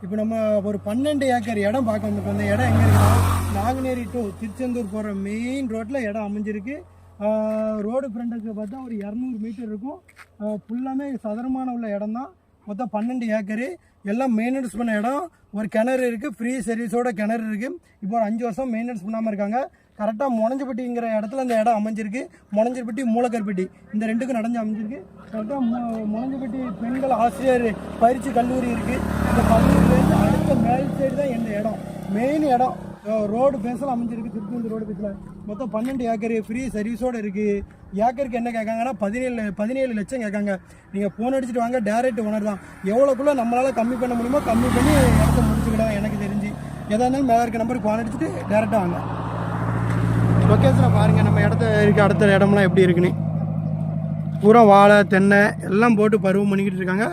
இப்போ நம்ம ஒரு 12 ஏக்கர் இடம் பார்க்க வந்துருக்கோம். அந்த இடம் எங்கே இருக்குன்னா நாங்குநேரி டு திருச்செந்தூர் போகிற மெயின் ரோட்டில் இடம் அமைஞ்சிருக்கு. ரோடு ஃப்ரண்ட்டுக்கு பார்த்தா ஒரு 200 மீட்டர் இருக்கும். ஃபுல்லாமே சதுரமான உள்ள இடம் தான். மொத்தம் 12 ஏக்கரு, எல்லாம் மெயின்டெனன்ஸ் பண்ண இடம். ஒரு கிணறு இருக்குது, ஃப்ரீ சர்வீஸோட கிணறு இருக்குது. இப்போ ஒரு 5 வருஷம் மெயின்டெனன்ஸ் பண்ணாமல் இருக்காங்க. கரெக்டாக முனஞ்சப்பட்டிங்கிற இடத்துல அந்த இடம் அமைஞ்சிருக்கு. முனஞ்சப்பட்டி மூலக்கற்பட்டி இந்த ரெண்டுக்கும் நடந்து அமைஞ்சிருக்கு. கரெக்டாக முனஞ்சப்பட்டி பெண்கள் ஆசிரியர் பயிற்சி கல்லூரி இருக்குது. அந்த கல்லூரியிலேருந்து அடுத்த மேல் சைடு தான் எந்த இடம், மெயின் இடம். ரோடு பேஸில் அமைஞ்சிருக்கு. திருப்பூர் ரோடு பேஸில் மொத்தம் 12 ஏக்கரு, ஃப்ரீ சர்வீஸோடு இருக்குது. ஏக்கருக்கு என்ன கேட்காங்கன்னா 17 லட்சம் கேட்காங்க. நீங்கள் ஃபோன் அடிச்சுட்டு வாங்க, டேரெக்ட் ஓனர் தான். எவ்வளோக்குள்ளே நம்மளால் கம்மி பண்ண முடியுமோ கம்மி பண்ணி இடத்த முடிச்சுக்கிடலாம். எனக்கு தெரிஞ்சு எதாக இருந்தாலும் மேலே இருக்க நம்பருக்கு ஃபோன் அடிச்சுட்டு டேரெக்டாக வாங்க. லொக்கேஷனை பாருங்கள், நம்ம இடத்த இருக்க அடுத்த இடம்லாம் எப்படி இருக்குன்னு. பூரா வாழை தென்னை எல்லாம் போட்டு பருவம் பண்ணிக்கிட்டு இருக்காங்க.